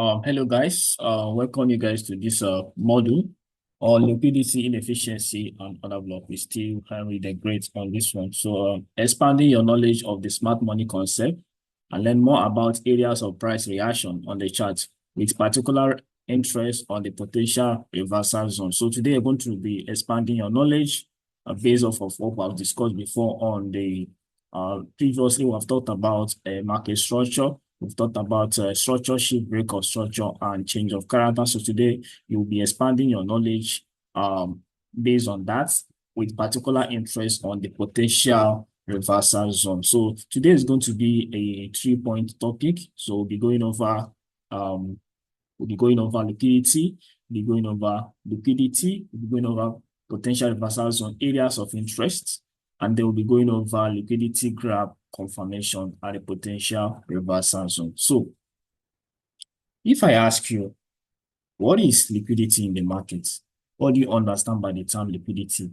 Hello guys. Welcome you guys to this module on liquidity, inefficiency, and other block. We still Henry the Great on this one. So expanding your knowledge of the smart money concept and learn more about areas of price reaction on the chart with particular interest on the potential reversal zone. So today we're going to be expanding your knowledge based off of what I've discussed before on the previously we've talked about market structure. We've talked about structure, shift, break of structure, and change of character. So today you'll be expanding your knowledge based on that with particular interest on the potential reversal zone. So today is going to be a 3-point topic. So we'll be going over liquidity, we'll be going over liquidity, we'll be going over potential reversal zone areas of interest, and then we'll be going over liquidity grab confirmation at a potential reversal zone. So if I ask you, what is liquidity in the market? What do you understand by the term liquidity?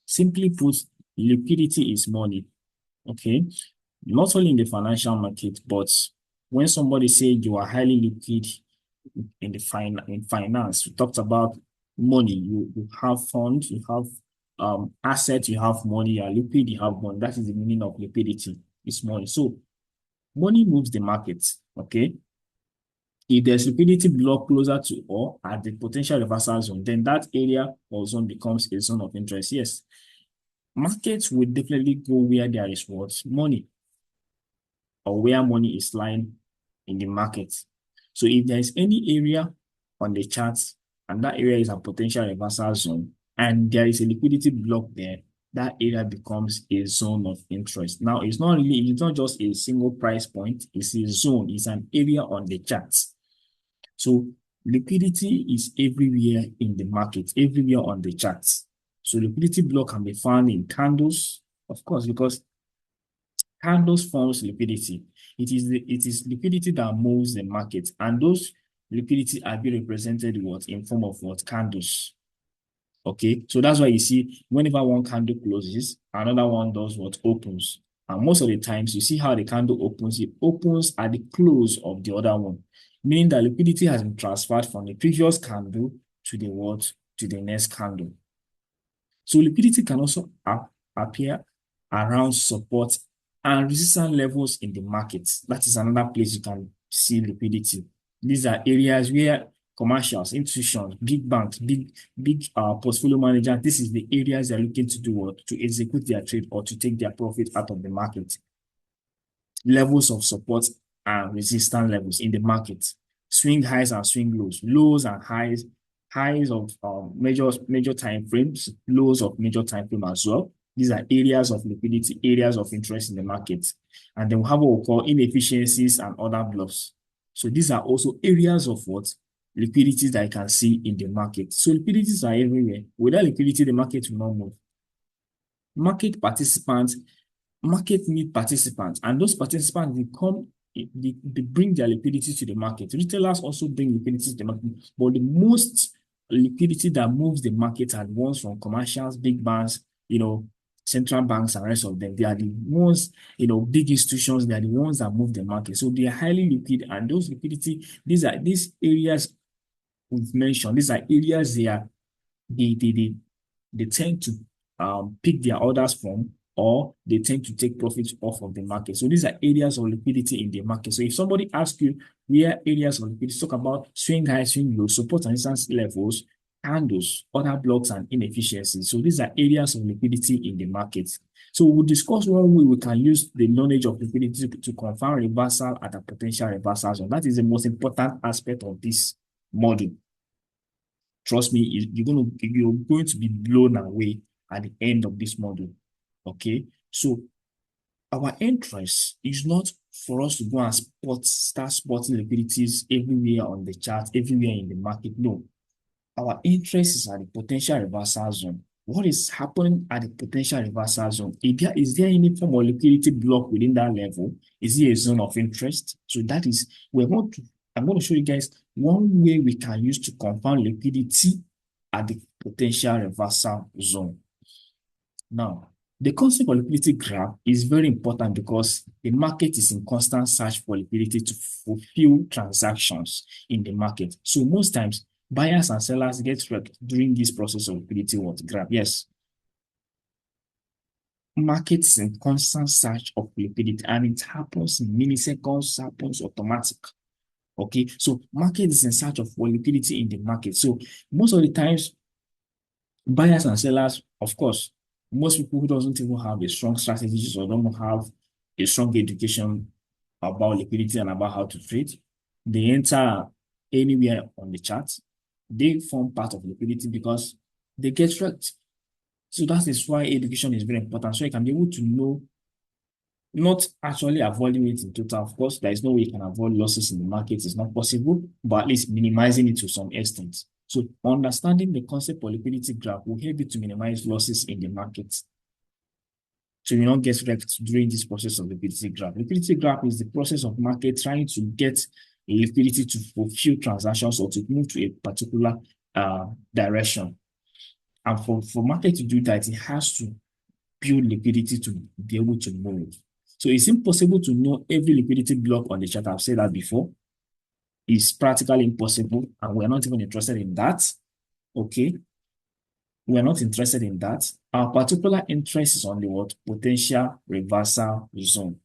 Simply put, liquidity is money, okay? Not only in the financial market, but when somebody says you are highly liquid in finance, we talked about money. You have funds, you have assets, you have money, you are liquid, you have money. That is the meaning of liquidity. It's money. So money moves the market, okay? If there's liquidity block closer to or at the potential reversal zone, then that area or zone becomes a zone of interest. Yes, markets will definitely go where there is what? Money, or where money is lying in the market. So if there is any area on the chart and that area is a potential reversal zone and there is a liquidity block there, that area becomes a zone of interest. Now, it's not just a single price point, it's a zone, it's an area on the chart. So liquidity is everywhere in the market, everywhere on the charts. So liquidity block can be found in candles, of course, because candles forms liquidity. It is liquidity that moves the market, and those liquidity are being represented in form of candles. Okay, so that's why you see whenever one candle closes, another one does opens. And most of the times you see how the candle opens, it opens at the close of the other one, meaning that liquidity has been transferred from the previous candle to the next candle. So liquidity can also appear around support and resistance levels in the market. That is another place you can see liquidity. These are areas where commercials, institutions, big banks, big portfolio managers, this is the areas they're looking to do to execute their trade or to take their profit out of the market. Levels of support and resistance levels in the market. Swing highs and swing lows, lows and highs of major time frames, lows of major time frame as well. These are areas of liquidity, areas of interest in the market. And then we have what we call inefficiencies and other blocks. So these are also areas of liquidity that I can see in the market. So liquidities are everywhere. Without liquidity, the market will not move. Market need participants, and those participants they bring their liquidity to the market. Retailers also bring liquidity to the market, but the most liquidity that moves the market are the ones from commercials, big banks, central banks and rest of them. They are the ones, big institutions, they are the ones that move the market. So they are highly liquid, and those liquidity, these areas we've mentioned, these are areas they tend to pick their orders from, or they tend to take profits off of the market. So these are areas of liquidity in the market. So if somebody asks you where areas of liquidity, talk about swing high, swing low, support and resistance levels, candles, other blocks, and inefficiencies. So these are areas of liquidity in the market. So we'll discuss one way we can use the knowledge of liquidity to confirm reversal at a potential reversal zone. That is the most important aspect of this module. Trust me, you're going to be blown away at the end of this module. Okay, so our interest is not for us to go and start spotting liquidities everywhere on the chart, everywhere in the market. No, our interest is at the potential reversal zone. What is happening at the potential reversal zone? Is there any form of liquidity block within that level? Is it a zone of interest? So that is, I'm going to show you guys one way we can use to confirm liquidity at the potential reversal zone. Now, The concept of liquidity graph is very important because the market is in constant search for liquidity to fulfill transactions in the market. So most times, buyers and sellers get wrecked during this process of liquidity graph. Yes, markets in constant search of liquidity, and it happens in milliseconds, happens automatic. Okay, so market is in search of liquidity in the market. So most of the times, buyers and sellers, of course, most people who doesn't even have a strong strategy or don't have a strong education about liquidity and about how to trade, they enter anywhere on the chart. They form part of liquidity because they get wrecked. So that is why education is very important. So you can be able to know, not actually avoiding it in total. Of course, there is no way you can avoid losses in the market. It's not possible, but at least minimizing it to some extent. So understanding the concept of liquidity graph will help you to minimize losses in the market. So you don't get wrecked during this process of liquidity graph. Liquidity graph is the process of market trying to get liquidity to fulfill transactions or to move to a particular direction. And for market to do that, it has to build liquidity to be able to move. So it's impossible to know every liquidity block on the chart. I've said that before. It's practically impossible, and we're not even interested in that. Okay. We're not interested in that. Our particular interest is on the potential reversal zone.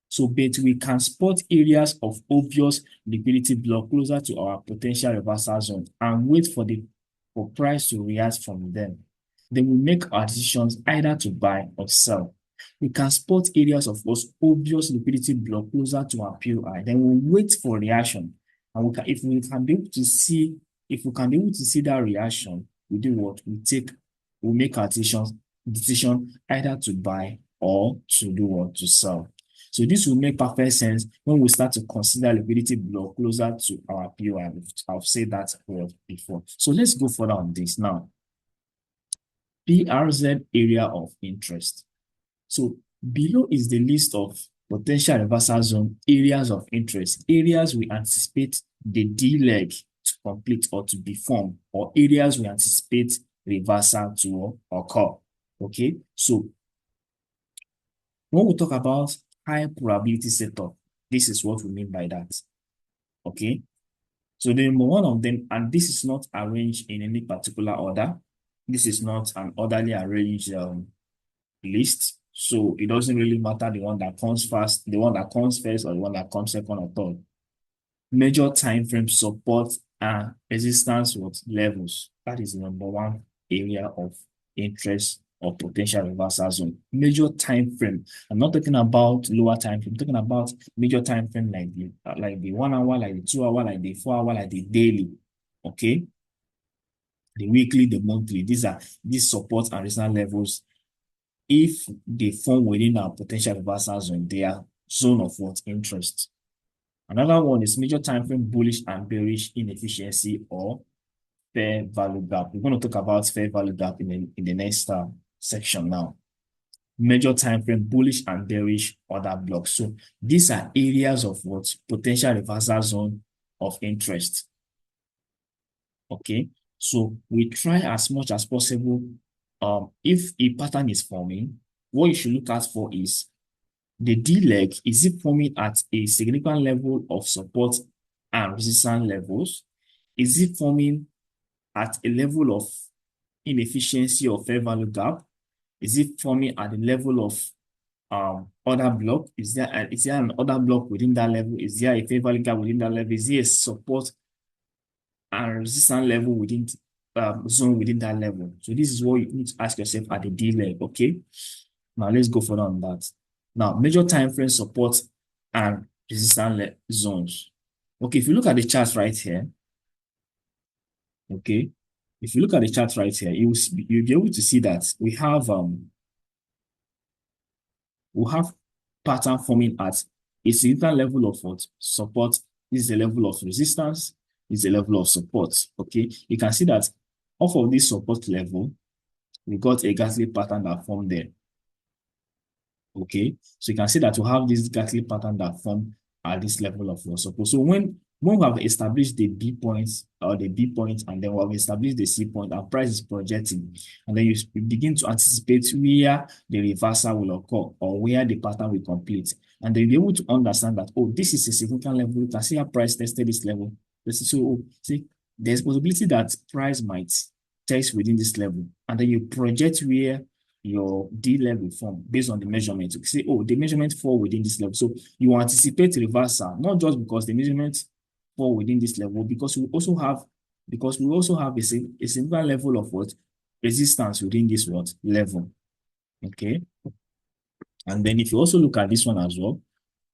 So, but we can spot areas of obvious liquidity block closer to our potential reversal zone and wait for price to react from them. Then we make our decisions either to buy or sell. We can spot areas of obvious liquidity block closer to our POI. Then we wait for reaction. And if we can be able to see that reaction, we do what? We make our decision either to buy or to do what? To sell. So this will make perfect sense when we start to consider liquidity block closer to our POI. I've said that word before. So let's go further on this now. PRZ area of interest. So below is the list of potential reversal zone areas of interest, areas we anticipate the D leg to complete or to be formed, or areas we anticipate reversal to occur. Okay, so when we talk about high probability setup, this is what we mean by that. Okay, so the number one of them, and this is not arranged in any particular order. This is not an orderly arranged list. So it doesn't really matter the one that comes first, or the one that comes second or third. Major time frame support and resistance levels. That is the number one area of interest or potential reversal zone. Major time frame. I'm not talking about lower time frame. I'm talking about major time frame like the 1 hour, like the 2 hour, like the 4 hour, like the daily. Okay. The weekly, the monthly. These support and resistance levels. If they form within our potential reversal zone, they are zone of interest. Another one is major time frame bullish and bearish inefficiency or fair value gap. We're going to talk about fair value gap in the next section now. Major time frame bullish and bearish order blocks. So these are areas of potential reversal zone of interest. Okay, so we try as much as possible. If a pattern is forming, what you should look at for is the D leg. Is it forming at a significant level of support and resistance levels? Is it forming at a level of inefficiency or fair value gap? Is it forming at the level of order block? Is there an order block within that level? Is there a fair value gap within that level? Is there a support and resistance level within zone within that level? So this is what you need to ask yourself at the D leg. Okay, now let's go further on that. Now, major time frame support and resistance zones. Okay, if you look at the chart right here, okay, if you look at the chart right here, you'll be able to see that we have pattern forming at a significant level of support. This is the level of resistance. This is the level of support. Okay, you can see that off of this support level, we got a ghastly pattern that formed there. Okay, so you can see that we have this ghastly pattern that formed at this level of support. So when when we have established the B points or the B point, and then we have established the C point, our price is projecting, and then you begin to anticipate where the reversal will occur or where the pattern will complete. And then you'll be able to understand that, oh, this is a significant level. You can see how price tested this level. So, see, there's possibility that price might test within this level, and then you project where your D level form based on the measurement. You say, oh, the measurement fall within this level. So you anticipate reversal, not just because the measurement fall within this level, because we also have a significant level of what resistance within this what level. Okay. And then if you also look at this one as well,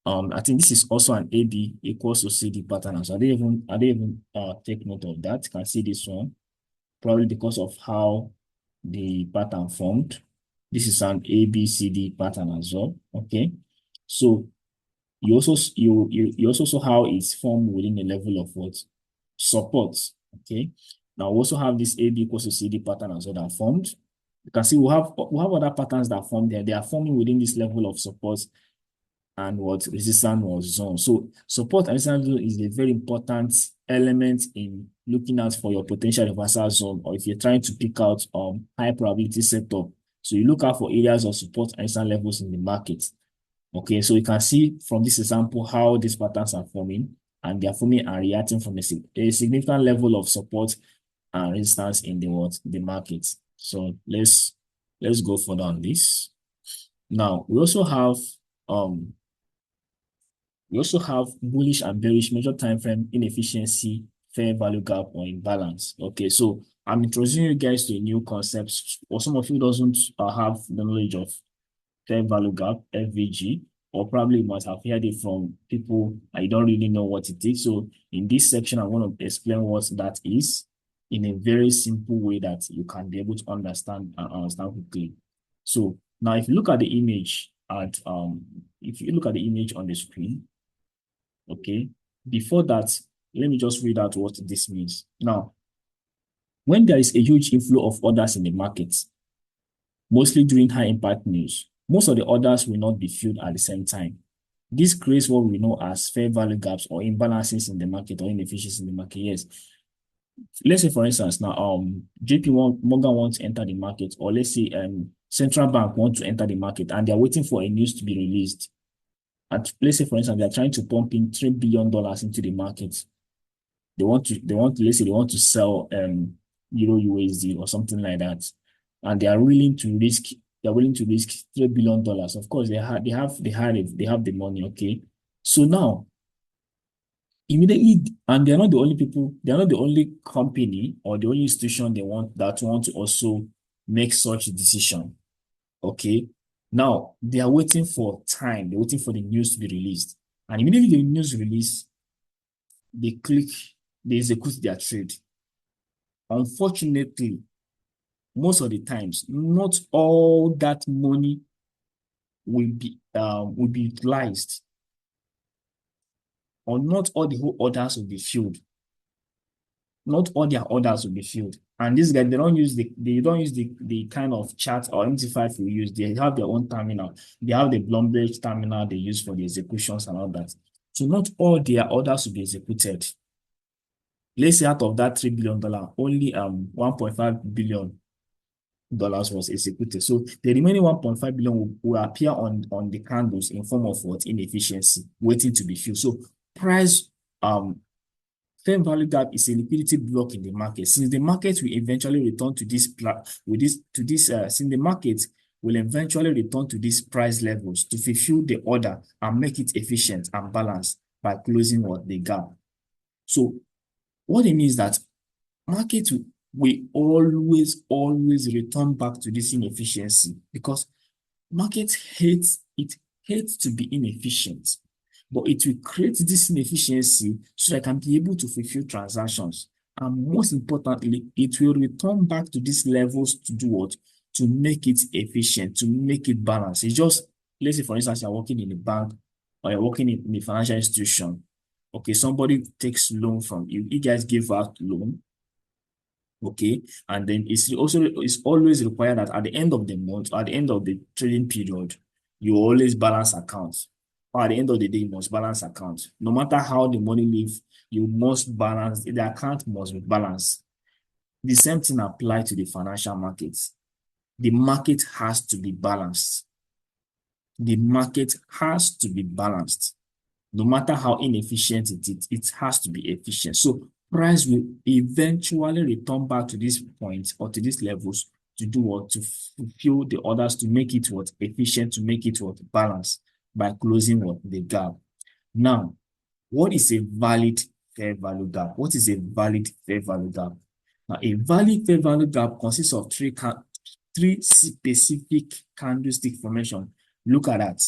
I think this is also an AB equals to CD pattern. So I didn't even take note of that. You can see this one, probably because of how the pattern formed. This is an ABCD pattern as well. Okay. So you also saw how it's formed within a level of what support. Okay. Now we also have this AB equals to CD pattern as well that formed. You can see we have other patterns that form there. They are forming within this level of support and what resistance was zone. So support and resistance zone is a very important element in looking out for your potential reversal zone, or if you're trying to pick out high probability setup. So you look out for areas of support and resistance levels in the market. Okay, so you can see from this example how these patterns are forming, and they are forming and reacting from a significant level of support and resistance in the market. So let's go further on this. Now we also have bullish and bearish major time frame inefficiency, fair value gap, or imbalance. Okay, so I'm introducing you guys to a new concept. For some of you doesn't have the knowledge of fair value gap, FVG, or probably you must have heard it from people I don't really know what it is. So in this section, I want to explain what that is in a very simple way that you can be able to understand and understand quickly. So now if you look at the image on the screen, okay, before that, let me just read out what this means. Now, when there is a huge inflow of orders in the market, mostly during high impact news, most of the orders will not be filled at the same time. This creates what we know as fair value gaps or imbalances in the market or inefficiencies in the market. Yes. Let's say, for instance, now JP Morgan wants to enter the market, or let's say central bank wants to enter the market, and they're waiting for a news to be released. And let's say, for instance, they're trying to pump in $3 billion into the market. Let's say they want to sell Euro USD or something like that, and they are willing to risk $3 billion. Of course, they have the money. Okay, so now immediately, and they're not the only people, they're not the only company or the only institution they want to also make such a decision. Okay, now they are waiting for time, they're waiting for the news to be released, and immediately the news release, they execute their trade. Unfortunately, most of the times, not all that money will be utilized, or not all the whole orders will be filled. Not all their orders will be filled. And this guy, they don't use the kind of chart or MT5 we use. They have their own terminal. They have the Bloomberg terminal they use for the executions and all that. So not all their orders will be executed. Let's say out of that $3 billion, only $1.5 billion was executed. So the remaining 1.5 billion will appear on the candles in form of what? Inefficiency, waiting to be filled. So price fair value gap is a liquidity block in the market. Since the market will eventually return to this price levels to fulfill the order and make it efficient and balanced by closing the gap. So what it means is that market will always return back to this inefficiency, because market hates to be inefficient, but it will create this inefficiency so that it can be able to fulfill transactions. And most importantly, it will return back to these levels to do what? To make it efficient, to make it balanced. It's just, let's say, for instance, you're working in a bank or you're working in a financial institution. Okay, somebody takes loan from you. You guys give out loan. Okay, and then it's always required that at the end of the month, at the end of the trading period, you always balance accounts. Or at the end of the day, you must balance account. No matter how the money leave, you must balance. The account must be balanced. The same thing applies to the financial markets. The market has to be balanced. The market has to be balanced. No matter how inefficient it is, it has to be efficient. So price will eventually return back to this point or to these levels to do what? To fulfill the orders, to make it what? Efficient, to make it what? Balanced by closing what? The gap. Now, what is a valid fair value gap? What is a valid fair value gap? Now, a valid fair value gap consists of three specific candlestick formation. Look at that.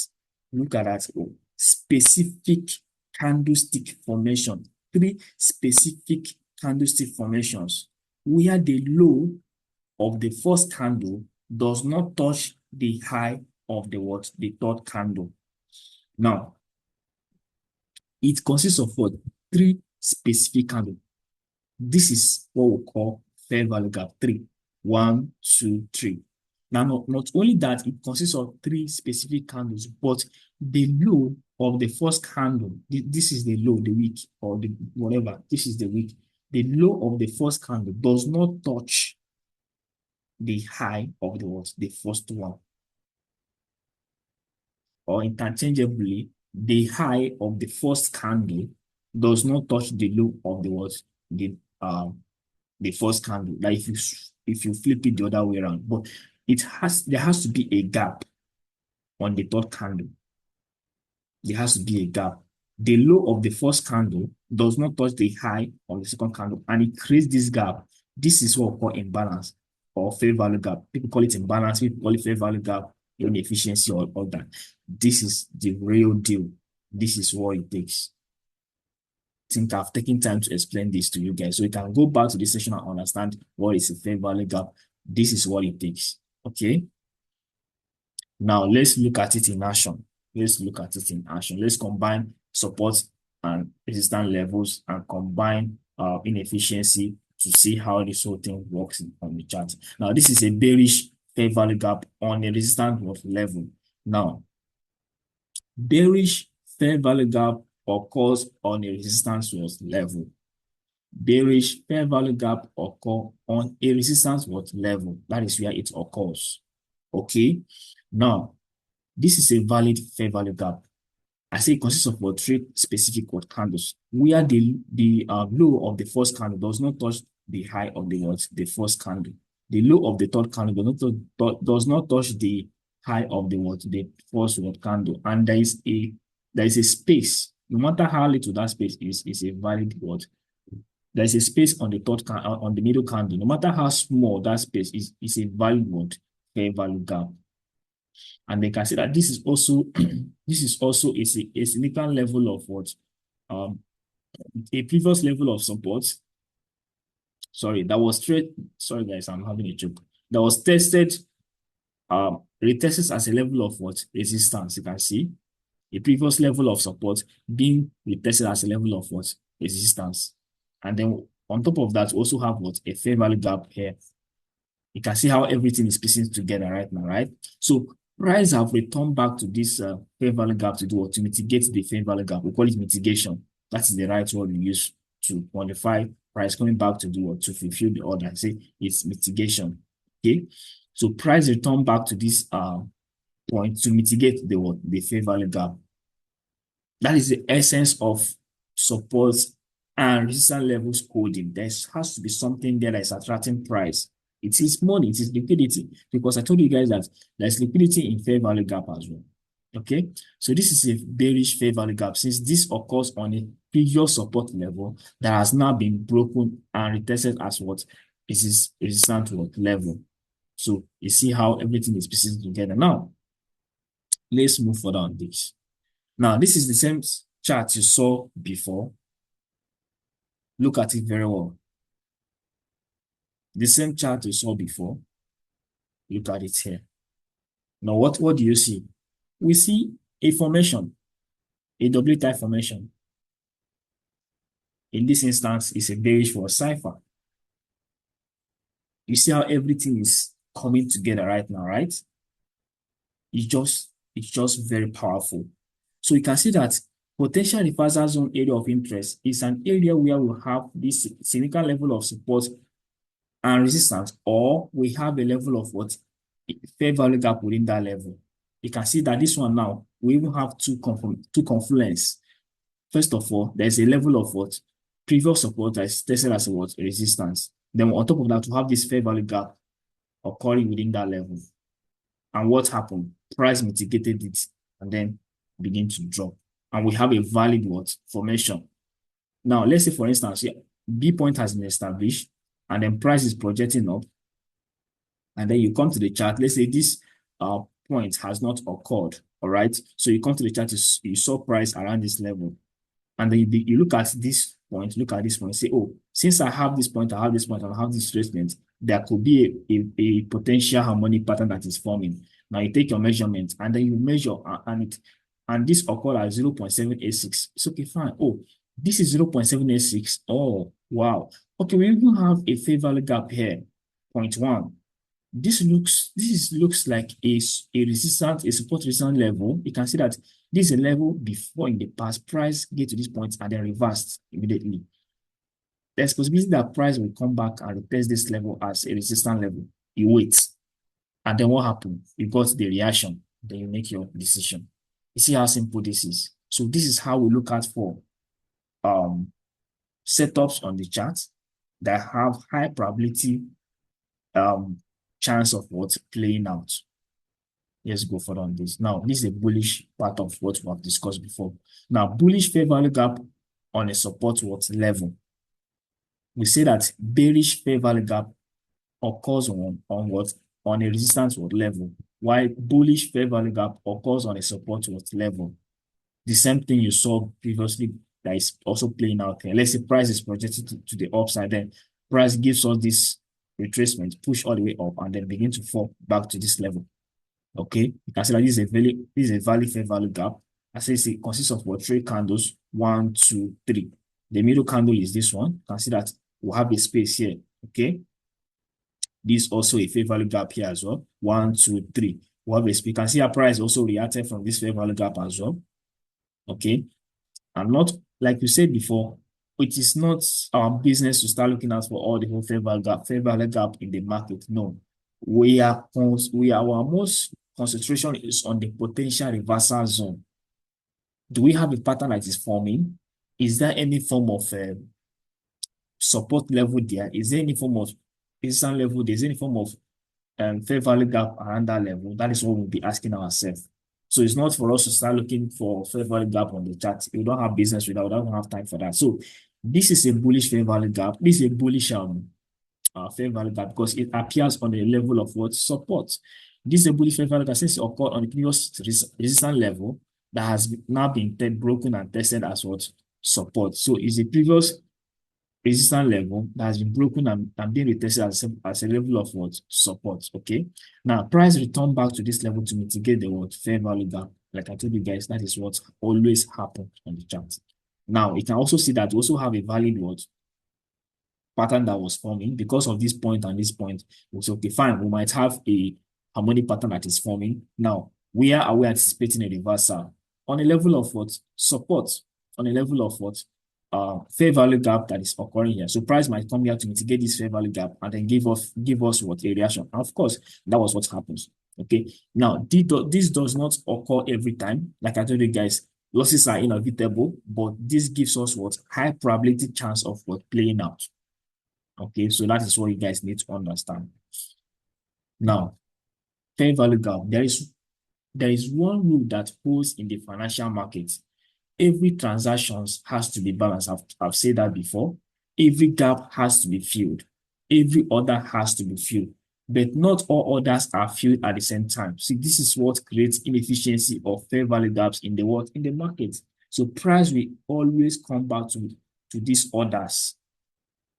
Look at that. Oh, specific candlestick formation. Three specific candlestick formations where the low of the first candle does not touch the high of the what? The third candle. Now, it consists of what? Three specific candles. This is what we call fair value gap 3. 1, 2, 3. Now, not only that, it consists of three specific candles, but the low of the first candle, this is the low, the wick, or the whatever, this is the wick. The low of the first candle does not touch the high of the what? The first one. Or interchangeably, the high of the first candle does not touch the low of the what? The first candle. Like if you flip it the other way around, but there has to be a gap on the third candle. There has to be a gap. The low of the first candle does not touch the high of the second candle, and it creates this gap. This is what we call imbalance or fair value gap. People call it imbalance, people call it fair value gap, inefficiency, or all that. This is the real deal. This is what it takes. I think I've taken time to explain this to you guys, so you can go back to this session and understand what is a fair value gap. This is what it takes. Okay. Now let's look at it in action. Let's look at it in action. Let's combine support and resistance levels and combine inefficiency to see how this whole thing works on the chart. Now, this is a bearish fair value gap on a resistance level. Now, bearish fair value gap occurs on a resistance level. Bearish fair value gap occurs on a resistance level. That is where it occurs. Okay. Now, this is a valid fair value gap. I say it consists of three specific candles where the low of the first candle does not touch the high of the first candle. The low of the third candle does not touch the high of the first candle, and there is a space. No matter how little that space is a valid there is a space on the third on the middle candle. No matter how small that space is a valid fair value gap. And they can see that this is also a significant level of a previous level of support. Sorry, that was straight. Sorry guys, I'm having a joke. That was tested, retested as a level of resistance. You can see a previous level of support being retested as a level of resistance. And then on top of that, also have a fair value gap here. You can see how everything is piecing together right now, right? So price have returned back to this fair value gap to mitigate the fair value gap. We call it mitigation. That is the right word we use to quantify price coming back to to fulfill the order. Say it's mitigation. Okay. So price returned back to this point to mitigate the fair value gap. That is the essence of support and resistance levels coding. There has to be something there that is attracting price. It is money, it is liquidity, because I told you guys that there's liquidity in fair value gap as well. Okay, so this is a bearish fair value gap since this occurs on a previous support level that has now been broken and retested as is resistance level. So you see how everything is piecing together. Now, let's move further on this. Now, this is the same chart you saw before. Look at it very well. The same chart you saw before. Look at it here. Now, what do you see? We see a formation, a W-type formation. In this instance, it's a bearish for a cipher. You see how everything is coming together right now, right? It's just very powerful. So you can see that potential reversal zone area of interest is an area where we have this significant level of support and resistance, or we have a level of what? Fair value gap within that level. You can see that this one now, we even have two confluence. First of all, there's a level of what? Previous support that is tested as a what? Resistance. Then on top of that, we have this fair value gap occurring within that level. And what happened? Price mitigated it and then begin to drop. And we have a valid what? Formation. Now, let's say, for instance, yeah, B point has been established and then price is projecting up. And then you come to the chart. Let's say this point has not occurred. All right. So you come to the chart, you saw price around this level. And then you look at this point, say, oh, since I have this point, I have this point, I have this retracement, there could be a potential harmonic pattern that is forming. Now you take your measurement and then you measure and this occurred at 0.786. It's okay, fine. Oh, this is 0.786. Oh, wow. Okay, we even have a fair value gap here, 0.1. This looks like a support resistance level. You can see that this is a level before in the past price get to this point and then reversed immediately. There's possibility that price will come back and retest this level as a resistance level. You wait. And then what happened? You got the reaction. Then you make your decision. You see how simple this is. So this is how we look at for setups on the chart that have high probability chance of what playing out. Let's go further on this. Now, this is a bullish part of what we have discussed before. Now, bullish fair value gap on a support what level. We say that bearish fair value gap occurs on what? On a resistance what level, while bullish fair value gap occurs on a support what level. The same thing you saw previously that is also playing out here. Let's say price is projected to the upside, then price gives us this retracement, push all the way up, and then begin to fall back to this level. Okay, you can see that this is a valid fair value gap. I say it consists of what? 3 candles, 1, 2, 3. The middle candle is this one. You can see that we'll have a space here. Okay, this is also a fair value gap here as well. 1, 2, 3. We'll have a space. You can see our price also reacted from this fair value gap as well. Okay, and not like you said before, it is not our business to start looking out for all the whole fair value gap in the market. No, our most concentration is on the potential reversal zone. Do we have a pattern that is forming? Is there any form of support level there? Is there any form of resistance level? There's any form of fair value gap around that level? That is what we'll be asking ourselves. So it's not for us to start looking for fair value gap on the chart. We don't have business with that. We don't have time for that. So this is a bullish fair value gap. This is a bullish fair value gap because it appears on the level of what? Support. This is a bullish fair value gap since it occurred on the previous resistance level that has now been broken and tested as what? Support. So it's a previous resistance level that has been broken and being retested as a level of what? Support. Okay. Now price return back to this level to mitigate the what? Fair value gap. Like I told you guys, that is what always happens on the chart. Now you can also see that we also have a valid what? Pattern that was forming because of this point and this point. It's okay, fine. We might have a harmonic pattern that is forming. Now, where are we anticipating a reversal? On a level of what? Support. On a level of what? Fair value gap that is occurring here. So price might come here to mitigate this fair value gap and then give us what? A reaction. And of course, that was what happens. Okay. Now, this does not occur every time. Like I told you guys, losses are inevitable, but this gives us what? High probability chance of what? Playing out. Okay, so that is what you guys need to understand. Now, fair value gap. There is one rule that holds in the financial market. Every transaction has to be balanced. I've said that before. Every gap has to be filled. Every order has to be filled. But not all orders are filled at the same time. See, this is what creates inefficiency of fair value gaps in the market. So price will always come back to these orders.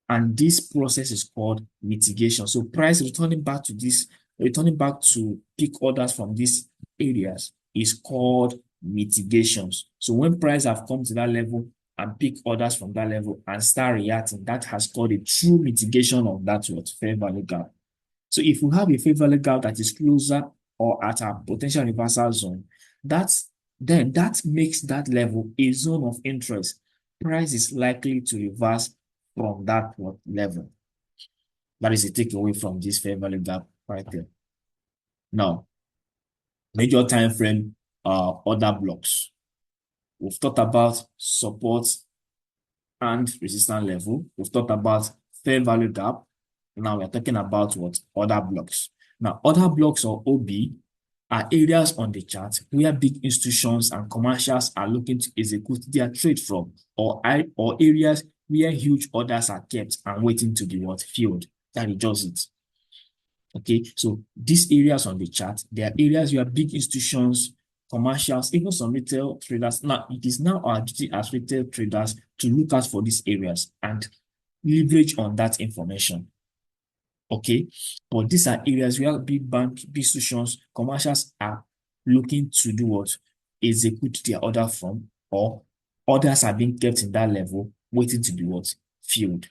And this process is called mitigation. So price returning back to peak orders from these areas is called mitigations. So when price have come to that level and peak orders from that level and start reacting, that has called a true mitigation of that what? Fair value gap. So if we have a fair value gap that is closer or at a potential reversal zone, that then that makes that level a zone of interest. Price is likely to reverse from that level. That is a takeaway from this fair value gap right there. Now, major time frame order blocks. We've talked about support and resistance level. We've talked about fair value gap. Now we're talking about what? Order blocks. Now, order blocks or OB are areas on the chart where big institutions and commercials are looking to execute their trade from, or areas where huge orders are kept and waiting to be filled. That is just it. Okay, so these areas on the chart, they are areas where big institutions, commercials, even some retail traders. Now, it is now our duty as retail traders to look out for these areas and leverage on that information. Okay, but these are areas where big institutions, commercials are looking to do what? Execute their order from, or orders are being kept in that level, waiting to be what? Filled.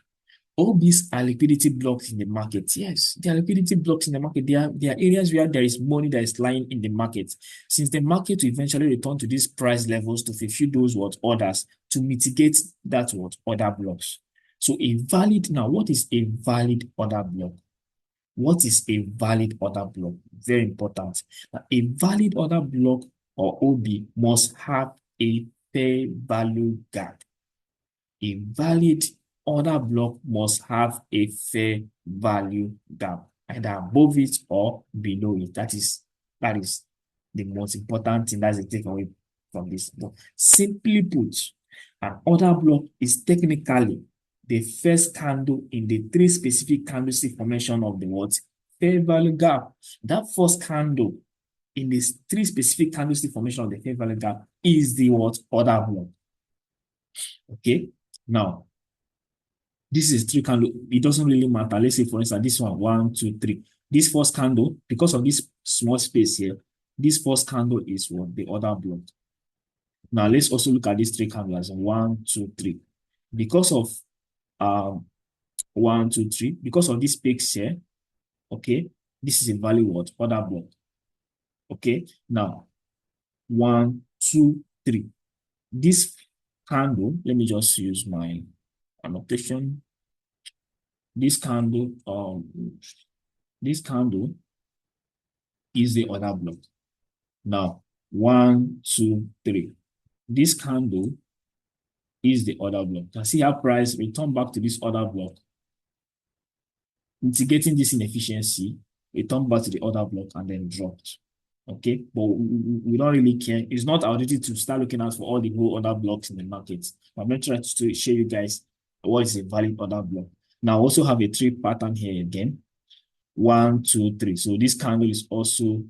All these are liquidity blocks in the market. Yes, they are liquidity blocks in the market. They are areas where there is money that is lying in the market. Since the market will eventually return to these price levels to fulfill those orders to mitigate that order blocks. So now, what is a valid order block? What is a valid order block? Very important. Now, a valid order block or OB must have a fair value gap. A valid order block must have a fair value gap, either above it or below it. That is the most important thing. That's the takeaway from this. Simply put, an order block is technically the first candle in the three specific candlestick formation of the fair value gap. That first candle in the three specific candlestick formation of the fair value gap is the order block. Okay, now this is three candle. It doesn't really matter. Let's say, for instance, this one, 2, 3. This first candle, because of this small space here, this first candle is the order block. Now let's also look at these three candles. 1, 2, 3. Because of 1, 2, 3, because of this peaks here, okay, this is a valid order block. Okay, now 1, 2, 3. This candle, let me just use my annotation. This candle is the order block. Now 1, 2, 3. This candle is the order block. You can see how price return back to this order block, mitigating this inefficiency, return back to the order block and then dropped. Okay, but we don't really care. It's not our duty to start looking out for all the whole order blocks in the market. I'm not trying to show you guys what is a valid order block. Now, I also have a 3 pattern here again. 1, 2, 3. So this candle is also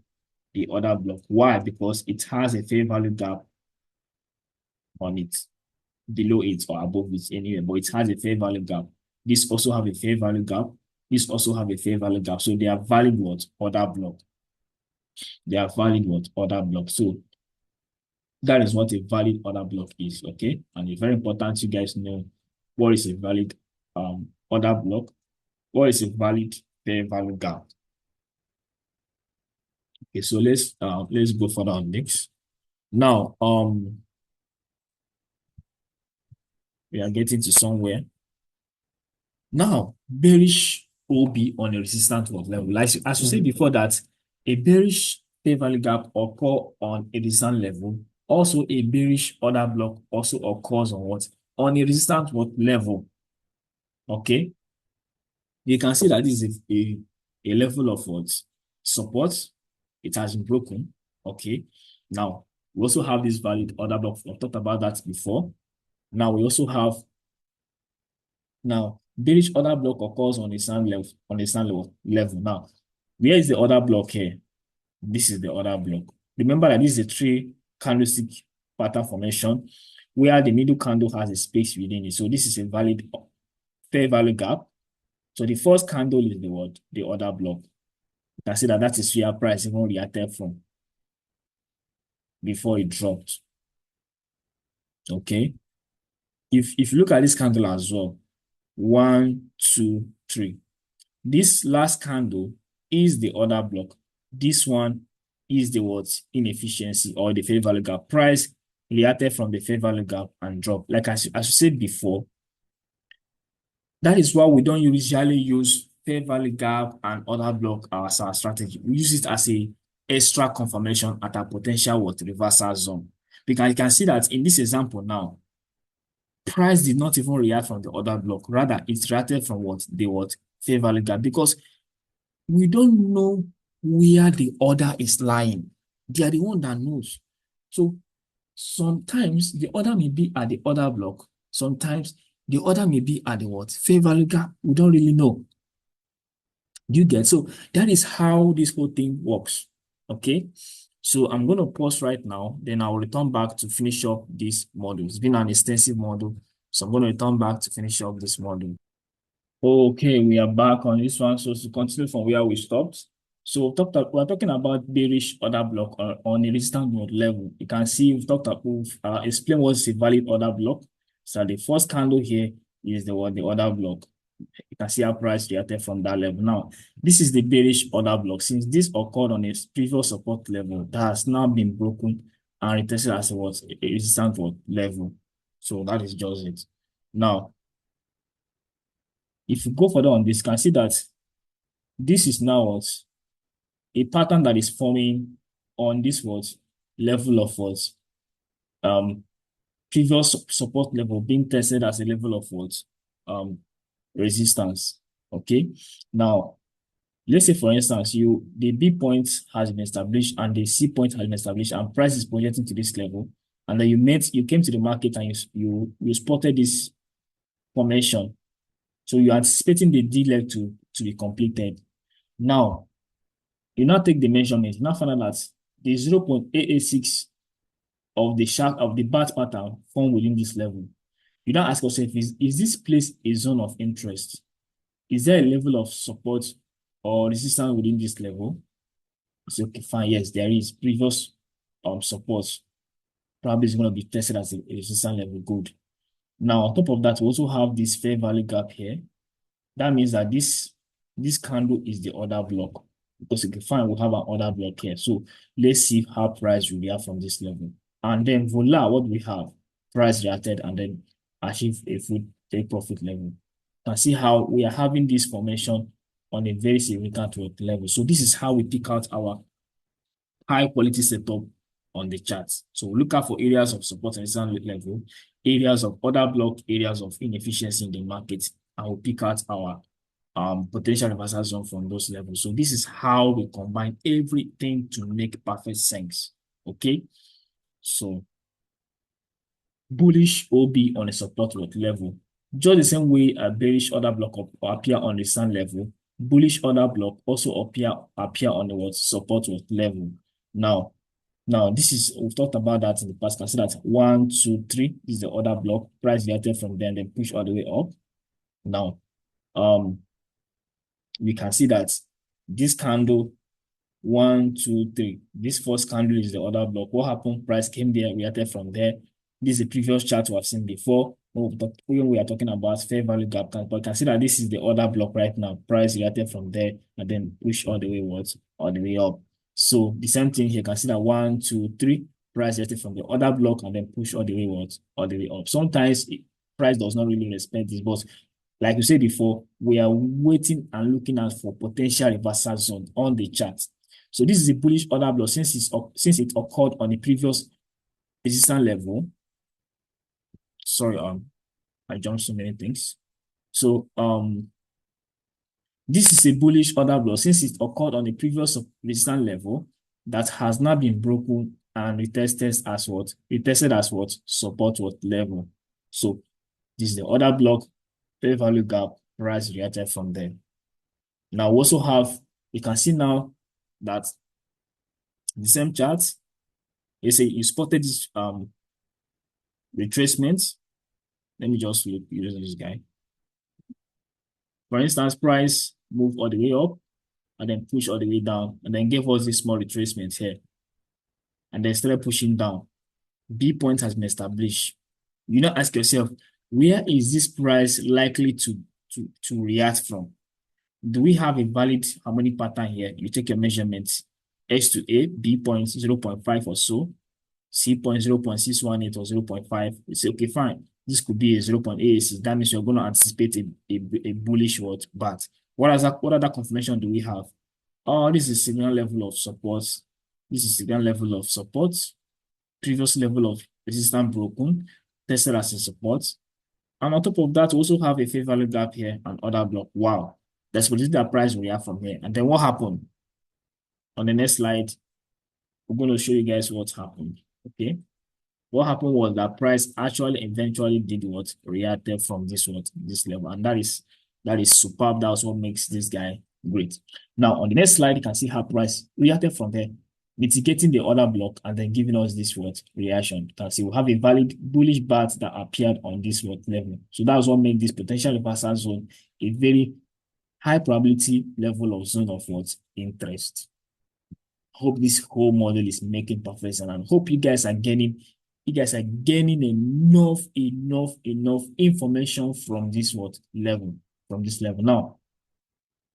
the order block. Why? Because it has a fair value gap on it, below it or above it anyway, but it has a fair value gap. This also have a fair value gap. This also have a fair value gap. So they are valid order block. They are valid order block. So that is what a valid order block is. Okay, and it's very important you guys know what is a valid order block, what is a valid fair value gap. Okay, so let's go further on next. Now we are getting to somewhere. Now, bearish OB on a resistance level. As we said before, that a bearish fair value gap occur on a resistance level. Also, a bearish order block also occurs on on a resistance level. Okay, you can see that this is a level of support. It has been broken. Okay, now we also have this valid order block. I've talked about that before. Now we also have bearish order block occurs on a stand level. Now, where is the order block here? This is the order block. Remember that this is a 3 candlestick pattern formation where the middle candle has a space within it. So this is a valid fair value gap. So the first candle is the order block. You can see that is where price even reacted from before it dropped. Okay. If you look at this candle as well, 1, 2, 3. This last candle is the order block. This one is the what inefficiency or the fair value gap. Price reacted from the fair value gap and drop. Like as you said before, that is why we don't usually use fair value gap and other block as our strategy. We use it as a extra confirmation at our potential what reversal zone. Because you can see that in this example now, price did not even react from the other block. Rather, it reacted from what fair value gap, because we don't know where the order is lying. They are the one that knows. So sometimes the order may be at the other block. Sometimes the order may be at the what fair value gap. We don't really know. Do you get? So that is how this whole thing works. Okay. So I'm going to pause right now. Then I'll return back to finish up this module. It's been an extensive module. So I'm going to return back to finish up this module. Okay, we are back on this one. So to continue from where we stopped. So we're talking about bearish order block on a resistance node level. You can see we've explained what's a valid order block. So the first candle here is the order block. You can see how price reacted from that level. Now, this is the bearish order block. Since this occurred on a previous support level, that has now been broken and retested as a resistance level. So that is just it. Now, if you go further on this, you can see that this is now a pattern that is forming on this level of previous support level being tested as a level of resistance. Okay. Now, let's say for instance, the B point has been established and the C point has been established and price is projecting to this level, and then you came to the market and you spotted this formation. So you're anticipating the D leg to be completed. Now, you now take the measurement. You now find out that the 0.886 of the bat pattern formed within this level. You now ask yourself, is this place a zone of interest? Is there a level of support or resistance within this level? So, okay, fine. Yes, there is previous support. Probably is going to be tested as a resistance level. Good. Now, on top of that, we also have this fair value gap here. That means that this candle is the order block, because okay, fine, we have an order block here. So let's see how price will react from this level. And then voila, what we have, price reacted and then achieve a full take profit level. You can see how we are having this formation on a very significant level. So this is how we pick out our high quality setup on the charts. So we look out for areas of support and resistance level, areas of order block, areas of inefficiency in the market, and we'll pick out our potential reversal zone from those levels. So this is how we combine everything to make perfect sense. Okay. So bullish OB on a support level, just the same way a bearish order block will appear on the sun level, bullish order block also appear on the support level. Now this is, we've talked about that in the past. Consider that 1, 2, 3 is the order block, price reacted from there and then push all the way up. Now, we can see that this candle 1, 2, 3, this first candle is the order block. What happened? Price came there, reacted from there. This is the previous chart we have seen before when we are talking about fair value gap. But you can see that this is the order block right now. Price reacted from there and then push all the way all the way up. So the same thing here. You can see that 1, 2, 3, price reacted from the order block and then push all the way all the way up. Sometimes price does not really respect this, but like we said before, we are waiting and looking out for potential reversal zone on the chart. So this is a bullish order block since it occurred on the previous resistance level. Sorry, I jumped so many things. So this is a bullish order block since it occurred on the previous resistance level that has now been broken and retested as what? Support level. So this is the order block, fair value gap, price reacted from there. Now we also have, you can see now that the same chart, you spotted this retracement. Let me just use this guy. For instance, price moved all the way up and then push all the way down and then gave us this small retracement here and then started pushing down. B point has been established. You now ask yourself, where is this price likely to react from? Do we have a valid harmonic pattern here? You take your measurements. X to A, B point 0.5 or so, C point 0.618 or 0.5. You say, okay, fine. This could be a 0.86. That means you're going to anticipate a bullish what, but what other confirmation do we have? Oh, this is signal level of support. This is signal level of support. Previous level of resistance broken, tested as a support. And on top of that, we also have a fair value gap here and other block. Wow. That's what the price we have from here. And then what happened? On the next slide, we're going to show you guys what happened. Okay. What happened was that price actually eventually did what? Reacted from this level. And that is superb. That's what makes this guy great. Now, on the next slide, you can see how price reacted from there, mitigating the other block and then giving us this reaction. You can see we have a valid bullish bat that appeared on this level. So that's what makes this potential reversal zone a very high probability level of zone of interest. Hope this whole model is making perfect sense, and hope you guys are getting enough information from this level. Now,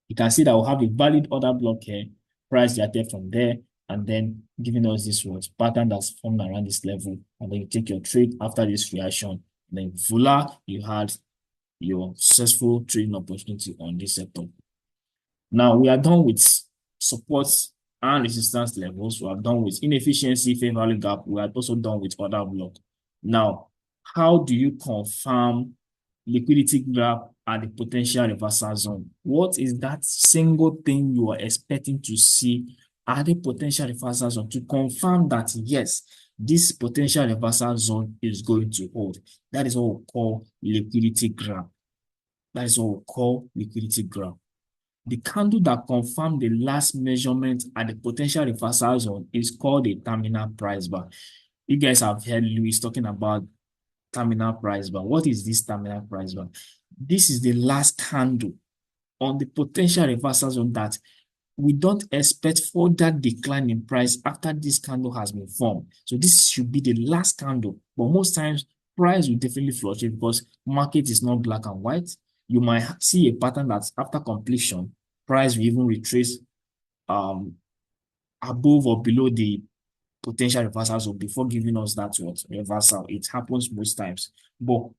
you can see that we'll have a valid order block here, price reacted from there, and then giving us this pattern that's formed around this level. And then you take your trade after this reaction. And then voila, you had your successful trading opportunity on this setup. Now we are done with supports and resistance levels. We are done with inefficiency, fair value gap. We are also done with order block. Now, how do you confirm liquidity gap at the potential reversal zone? What is that single thing you are expecting to see at the potential reversal zone to confirm that, yes, this potential reversal zone is going to hold? That is what we call liquidity gap. That is what we call liquidity gap. The candle that confirmed the last measurement at the potential reversal zone is called a terminal price bar. You guys have heard Louis talking about terminal price bar. What is this terminal price bar? This is the last candle on the potential reversal zone that we don't expect further decline in price after this candle has been formed. So this should be the last candle. But most times, price will definitely fluctuate because market is not black and white. You might see a pattern that after completion, price will even retrace above or below the potential reversal zone before giving us that reversal. It happens most times. But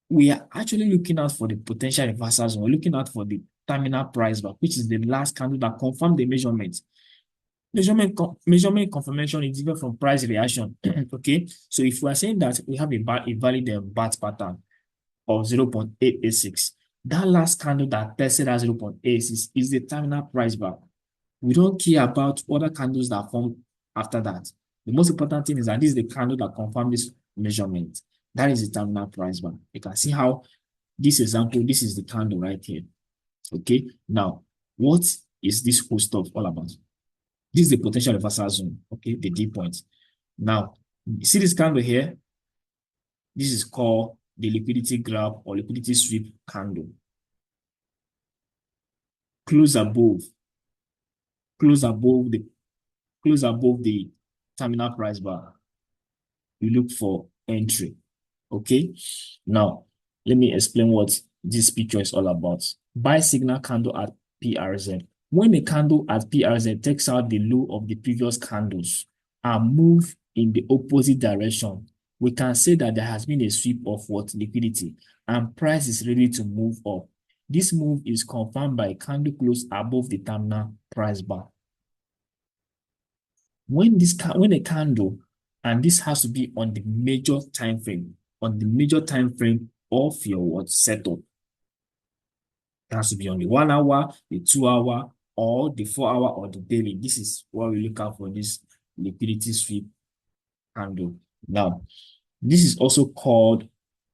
we are actually looking out for the potential reversal zone. We're looking out for the terminal price bar, which is the last candle that confirmed the measurement. Measurement confirmation is different from price reaction. Okay, so if we are saying that we have a valid BAT pattern of 0.886, that last candle that tested at 0.86 is the terminal price bar. We don't care about other candles that form after that. The most important thing is that this is the candle that confirms this measurement. That is the terminal price bar. You can see how this example, this is the candle right here. Okay, now what is this whole stuff all about? This is the potential reversal zone, okay, the D point. Now, you see this candle here? This is called the liquidity grab or liquidity sweep candle. Close above the terminal price bar, you look for entry. Okay, now let me explain what this picture is all about. Buy signal candle at PRZ. When a candle at PRZ takes out the low of the previous candles and move in the opposite direction, we can say that there has been a sweep of liquidity and price is ready to move up. This move is confirmed by a candle close above the terminal price bar. When a candle, and this has to be on the major time frame, of your setup. It has to be on the 1 hour, the 2 hour, or the 4 hour, or the daily. This is what we look out for this liquidity sweep candle. Now, this is also called,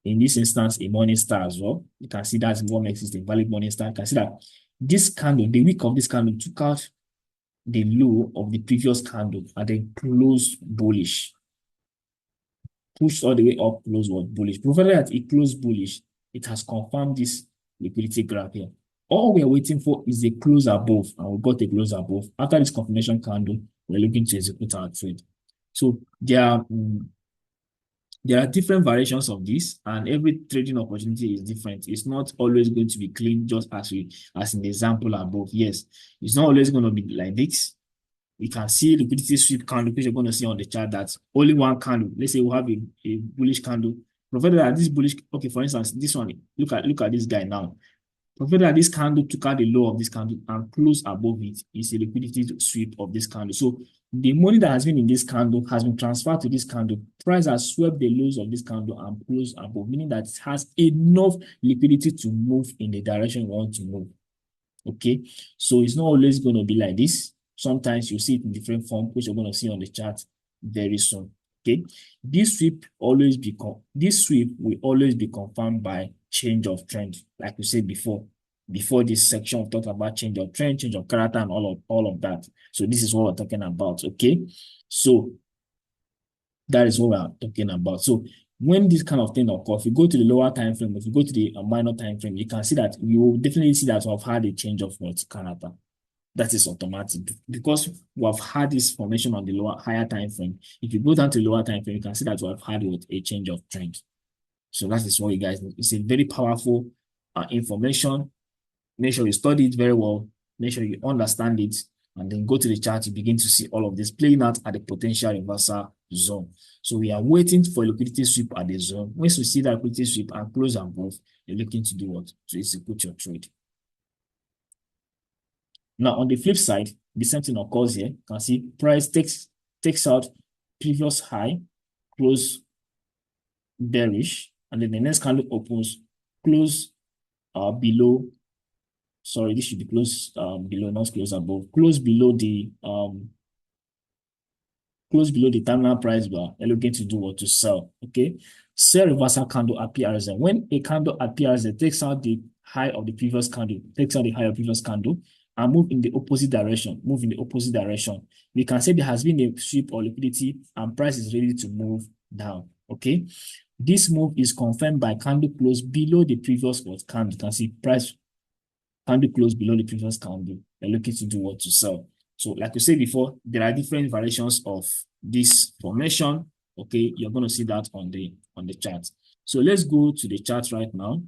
in this instance, a morning star as well. You can see that's what makes it a valid morning star. You can see that this candle, the wick of this candle took out the low of the previous candle and then closed bullish. Pushed all the way up, close bullish. Provided that it closed bullish, it has confirmed this liquidity graph here. All we are waiting for is a close above, and we got a close above. After this confirmation candle, we're looking to execute our trade. So there are different variations of this, and every trading opportunity is different. It's not always going to be clean, just as in the example above. Yes, it's not always going to be like this. we can see liquidity sweep candle, which you're going to see on the chart that only one candle. Let's say we have a bullish candle. Provided that this bullish, okay, for instance, this one, look at this guy now. Provided that this candle took out the low of this candle and closed above it, is a liquidity sweep of this candle. So the money that has been in this candle has been transferred to this candle. Price has swept the lows of this candle and closed above, meaning that it has enough liquidity to move in the direction we want to move. Okay, so it's not always going to be like this. Sometimes you see it in different form, which you're going to see on the chart very soon. Okay, this sweep will always be confirmed by change of trend, like we said before. Before this section, we talked about change of trend, change of character, and all of that. So this is what we're talking about. Okay, so that is what we're talking about. So when this kind of thing occurs, if you go to the lower time frame, if you go to the minor time frame, you can see that you will definitely see that we've had a change of character. That is automatic because we have had this formation on the higher time frame. If you go down to the lower time frame, you can see that we have had a change of trend. So that is what you guys need. It's a very powerful information. Make sure you study it very well. Make sure you understand it, and then go to the chart. You begin to see all of this playing out at the potential reversal zone. So we are waiting for liquidity sweep at the zone. Once you see that liquidity sweep and close above, you're looking to do what? To execute your trade. Now, on the flip side, the same thing occurs here. You can see price takes out previous high, close bearish, and then the next candle opens, close below. Sorry, this should be close below, not close above. Close below the terminal price bar. You're looking to do what? To sell. Okay. Sell reversal candle appears. When a candle appears, it takes out the high of the previous candle, and move in the opposite direction. We can say there has been a sweep or liquidity and price is ready to move down. Okay. This move is confirmed by candle close below the previous candle. You can see price candle close below the previous candle. You're looking to do what? To sell. So like we said before, there are different variations of this formation. Okay, you're going to see that on the chart. So let's go to the chart right now.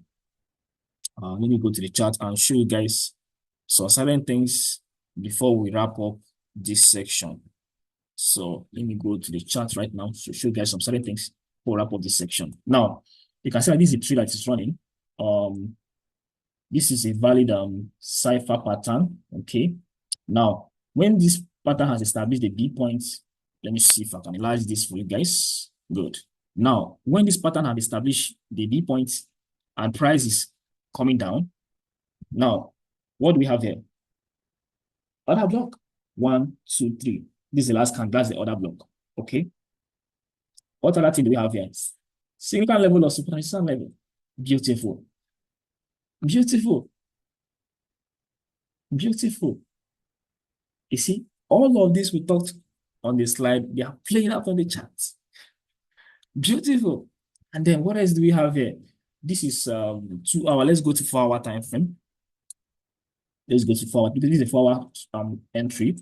Let me go to the chart and show you guys some certain things before we wrap up this section. So let me go to the chart right now to show you guys some certain things before we wrap up this section. Now, you can see that this is a tree that is running. This is a valid cipher pattern. Okay. Now, when this pattern has established the B points, let me see if I can enlarge this for you guys. Good. Now, when this pattern has established the B points and price is coming down, now, what do we have here? Other block. 1, 2, 3. This is the last candle. That's the other block. Okay. What other thing do we have here? Significant level or superficial level. Beautiful. Beautiful. Beautiful. You see, all of this we talked on the slide, they are playing out on the charts. Beautiful. And then what else do we have here? This is 2 hour. Let's go to 4 hour time frame. Let's go to 4 hour because this is a 4 hour entry.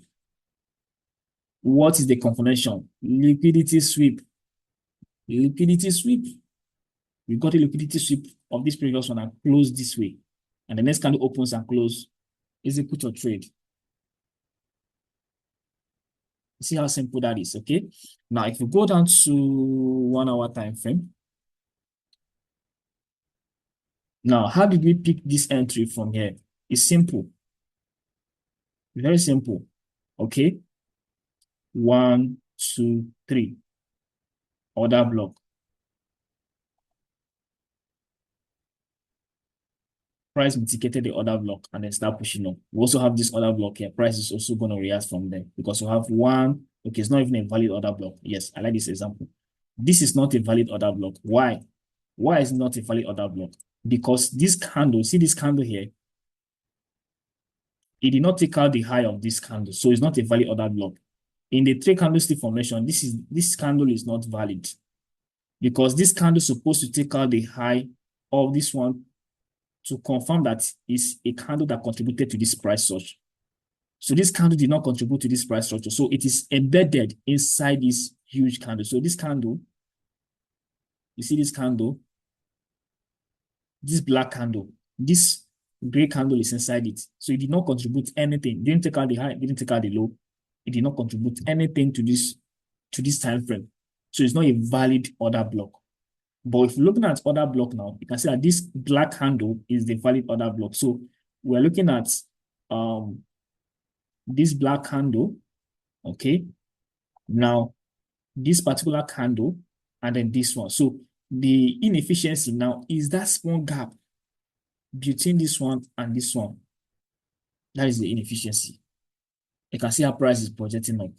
What is the confirmation? Liquidity sweep. Liquidity sweep. We got a liquidity sweep of this previous one and close this way. And the next candle opens and close. Execute your trade. See how simple that is, okay? Now, if you go down to 1 hour time frame. Now, how did we pick this entry from here? It's simple. Very simple. Okay. 1, 2, 3. Order block. Price mitigated the order block and then start pushing up. We also have this order block here. Price is also going to react from there because we have 1. Okay, it's not even a valid order block. Yes, I like this example. This is not a valid order block. Why? Why is it not a valid order block? Because this candle, see this candle here? It did not take out the high of this candle, so it's not a valid order block. In the 3 candlestick formation, this candle is not valid because this candle is supposed to take out the high of this one to confirm that it's a candle that contributed to this price surge. So this candle did not contribute to this price structure. So it is embedded inside this huge candle. So this candle, you see this candle, this black candle, this gray candle is inside it. So it did not contribute anything. Didn't take out the high, didn't take out the low. It did not contribute anything to this time frame. So it's not a valid order block. But if you're looking at order block now, you can see that this black handle is the valid order block. So we're looking at this black handle, okay? Now, this particular candle, and then this one. So the inefficiency now is that small gap between this one and this one. That is the inefficiency. You can see how price is projecting up.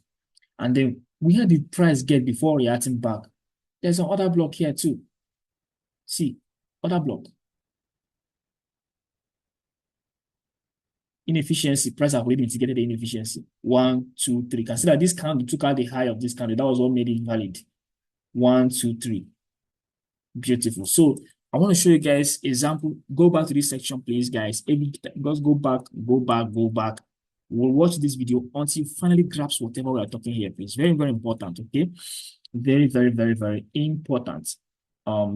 And then where did price get before reacting back? There's an order block here too. See, order block. Inefficiency, price have already mitigated the inefficiency. 1, 2, 3. You can see that this candle took out the high of this candle. That was what made it valid. 1, 2, 3. Beautiful. So I want to show you guys example. Go back to this section, please, guys. Just go back. We'll watch this video until you finally grasp whatever we are talking here, please. Very, very important, okay? Very, very, very, very important.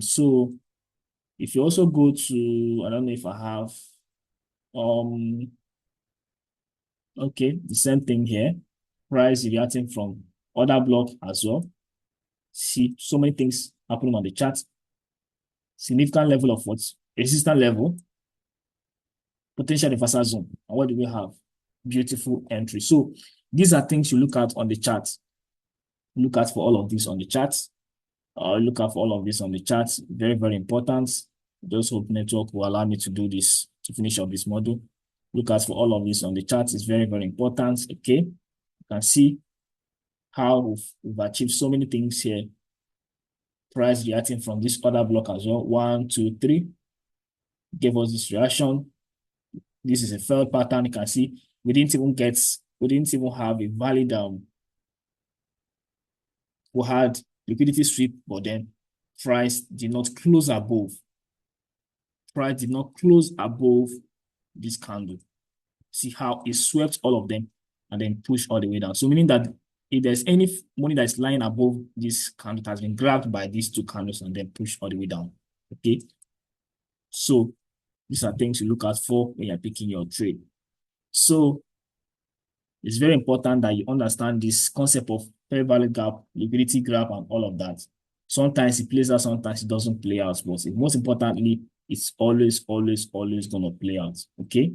So if you also go to, I don't know if I have, okay, the same thing here. Price reacting from order block as well. See so many things happening on the chart. Significant level of what? Resistance level, potential reversal zone. And what do we have? Beautiful entry. So these are things you look at on the chart. Look at for all of this on the chart. Look at for all of this on the chart. Very, very important. Just hope network will allow me to do this, to finish up this module. Look at for all of this on the chart. It's very, very important. Okay. You can see how we've achieved so many things here. Price reacting from this order block as well. 1, 2, 3. Gave us this reaction. This is a failed pattern. You can see we didn't even have a valid we had liquidity sweep, but then price did not close above. Price did not close above this candle. See how it swept all of them and then pushed all the way down. So meaning that if there's any money that's lying above this candle, it has been grabbed by these two candles and then pushed all the way down. Okay. So these are things you look out for when you're picking your trade. So it's very important that you understand this concept of fair value gap, liquidity gap, and all of that. Sometimes it plays out, sometimes it doesn't play out. But most importantly, it's always going to play out. Okay.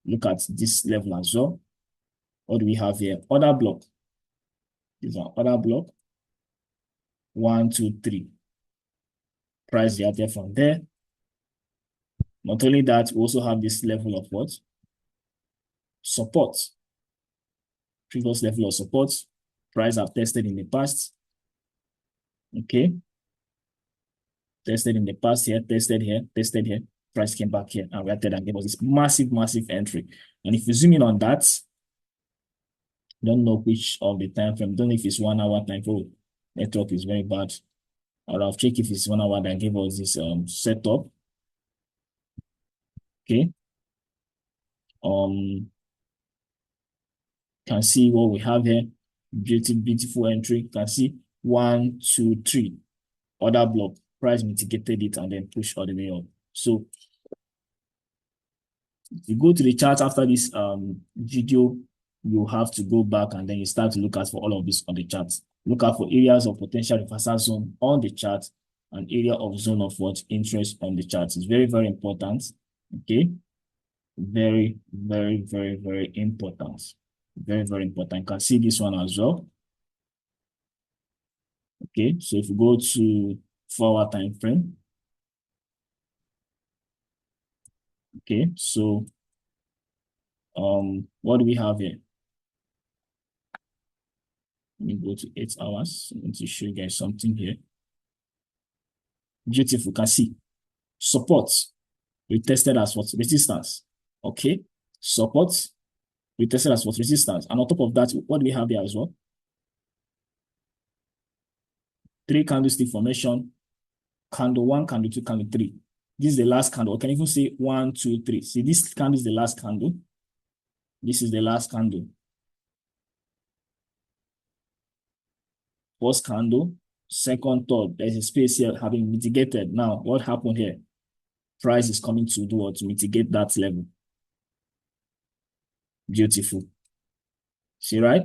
Look at this level as well. What do we have here? Order block. This is an order block. 1, 2, 3. Price reacted from there. Not only that, we also have this level of what? Support. Previous level of support. Price have tested in the past. Okay. Tested in the past here, tested here, tested here. Price came back here and reacted and gave us this massive, massive entry. And if you zoom in on that, don't know which of the time frame, don't know if it's 1 hour time frame. Network is very bad. I'll check if it's 1 hour that gave us this setup. Okay. Can see what we have here. Beautiful entry. Can see 1, 2, 3. Order block. Price mitigated it and then push all the way up. So if you go to the chart after this video, you have to go back and then you start to look at for all of this on the chart. Look out for areas of potential reversal zone on the chart and area of zone of what interest on the chart. It's very, very important. Okay. Very, very, very, very important. Very, very important. You can see this one as well. Okay. So if you go to 4-hour time frame. Okay. So what do we have here? Let me go to 8 hours. I want to show you guys something here. Beautiful. You can see support. We tested as what? Resistance. Okay. Support. We tested as what? Resistance. And on top of that, what do we have here as well? 3 candlestick formation. Candle 1, candle 2, candle 3. This is the last candle. I can even say 1, 2, 3. See, this candle is the last candle. This is the last candle. First candle, second, third. There's a space here having mitigated. Now, what happened here? Price is coming to do what? To mitigate that level. Beautiful. See, right?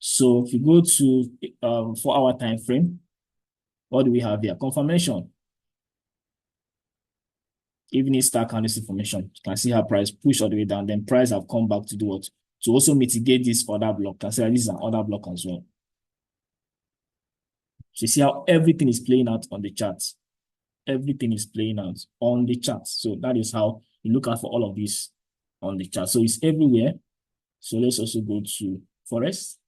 So if you go to 4-hour time frame, what do we have here? Confirmation. Evening star candlestick formation. You can see how price push all the way down. Then price have come back to do what? To also mitigate this other block. Consider this is an other block as well. So you see how everything is playing out on the chart. Everything is playing out on the chart. So that is how you look out for all of this on the chart. So it's everywhere. So let's also go to Forex.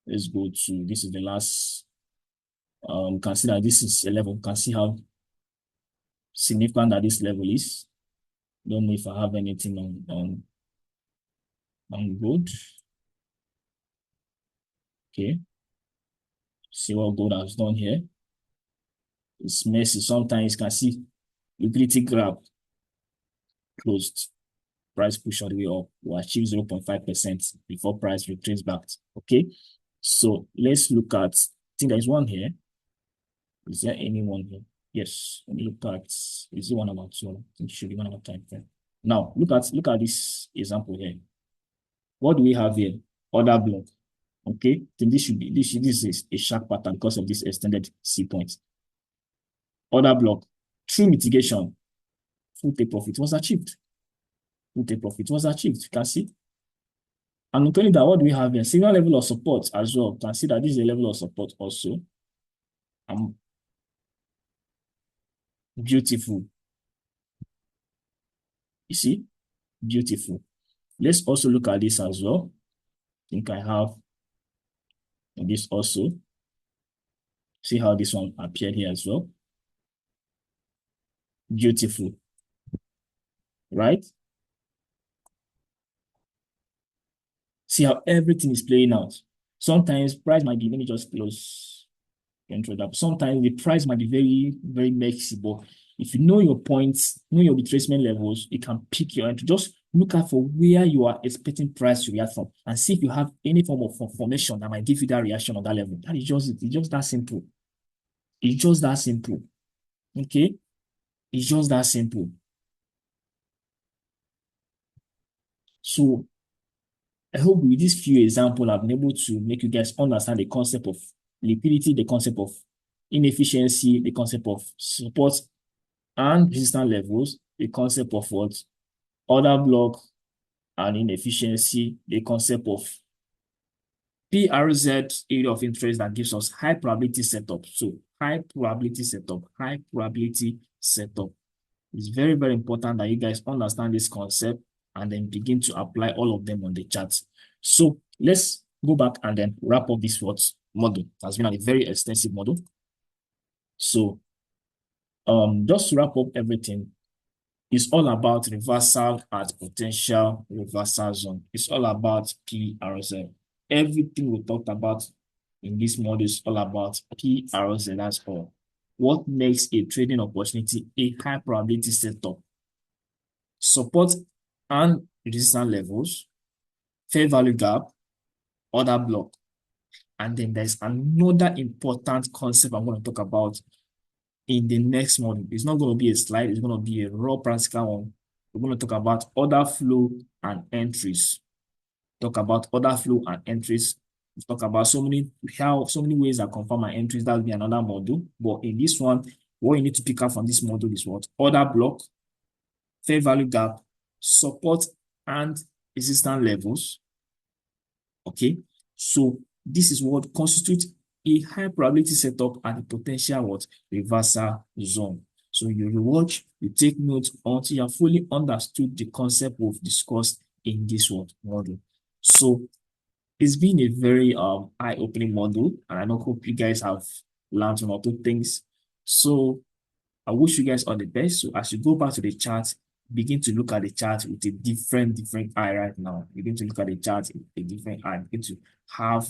Let's go to, this is the last, consider this is a level. You can see how significant that this level is. Don't know if I have anything on gold. Okay. See what gold has done here. It's messy. Sometimes you can see liquidity grab closed. Price push all the way up. We achieve 0.5% before price retraces back. Okay. So let's look at, I think there's one here. Is there anyone here? Yes. Let me look at, is it 1 about 2? I think it should be 1 about time frame. Now look at this example here. What do we have here? Order block. Okay. Then this is a sharp pattern because of this extended C point. Order block. Through mitigation, full take profit was achieved. Full take profit was achieved. You can see. And not only that, what do we have here? Signal level of support as well. You can see that this is a level of support also. Beautiful. You see? Beautiful. Let's also look at this as well. I think I have this also. See how this one appeared here as well. Beautiful. Right? See how everything is playing out. Sometimes price might be, let me just close intro that. Sometimes the price might be very, very messy, but if you know your points, know your retracement levels, you can pick your entry. Just look out for where you are expecting price to react from and see if you have any form of formation that might give you that reaction on that level. That is just it. It's just that simple. It's just that simple. Okay? It's just that simple. So I hope with these few examples, I've been able to make you guys understand the concept of liquidity, the concept of inefficiency, the concept of support and resistance levels, the concept of what? Order block and inefficiency, the concept of PRZ, area of interest that gives us high probability setup. So high probability setup. It's very, very important that you guys understand this concept and then begin to apply all of them on the chart. So let's go back and then wrap up this model. It has been a very extensive model. So just to wrap up everything, it's all about reversal at potential reversal zone. It's all about PRZ. Everything we talked about in this model is all about PRZ. That's all. What makes a trading opportunity a high probability setup? Support and resistance levels, fair value gap, order block. And then there's another important concept I'm going to talk about in the next model. It's not going to be a slide, it's going to be a raw practical one. We're going to talk about order flow and entries. Talk about order flow and entries. We talk about so many ways I confirm my entries. That'll be another model. But in this one, what you need to pick up from this model is what? Order block, fair value gap, support and resistance levels. Okay, so this is what constitutes a high probability setup at the potential what? Reversal zone. So you watch, you take notes until you have fully understood the concept we've discussed in this model. So it's been a very eye-opening model, and I hope you guys have learned one or two things. So I wish you guys all the best. So as you go back to the chart, begin to look at the chart with a different eye right now. Begin to look at the chart with a different eye. Begin to have,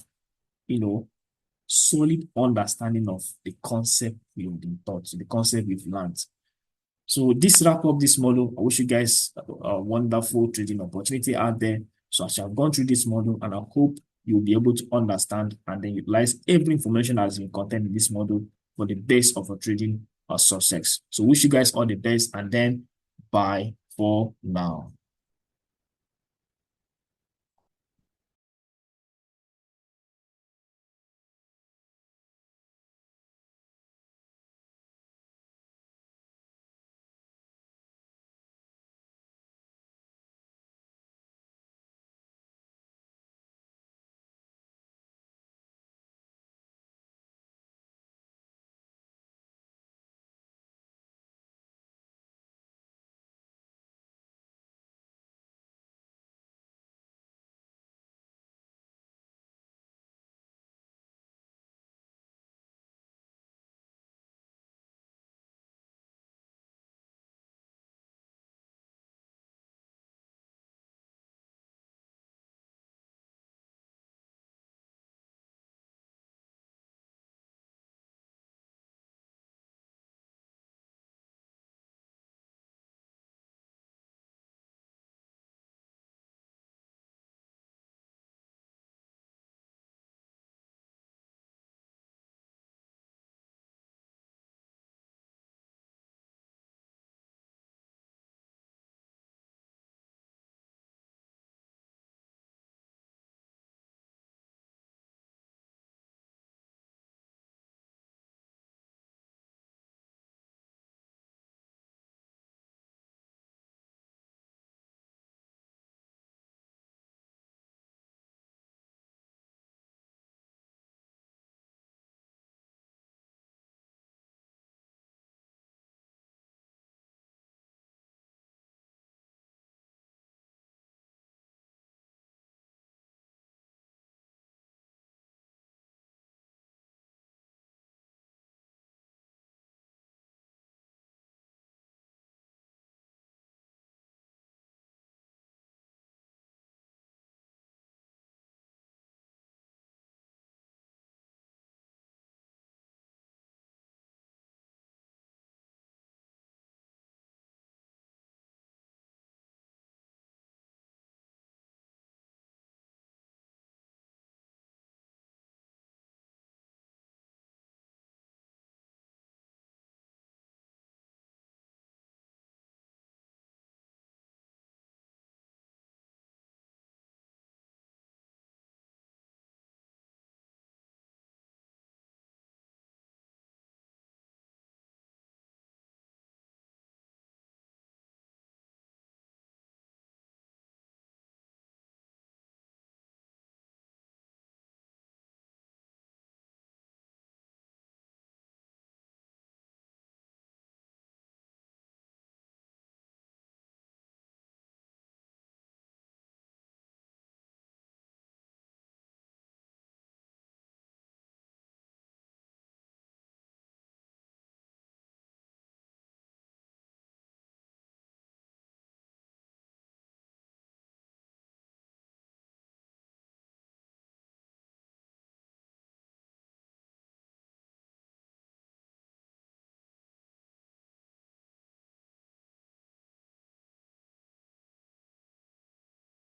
solid understanding of the concept we've been taught, the concept we've learned. So this wrap up this model. I wish you guys a wonderful trading opportunity out there. So as you have gone through this model, and I hope you'll be able to understand and then utilize every information that has been contained in this model for the base of a trading success. So wish you guys all the best, and then bye for now.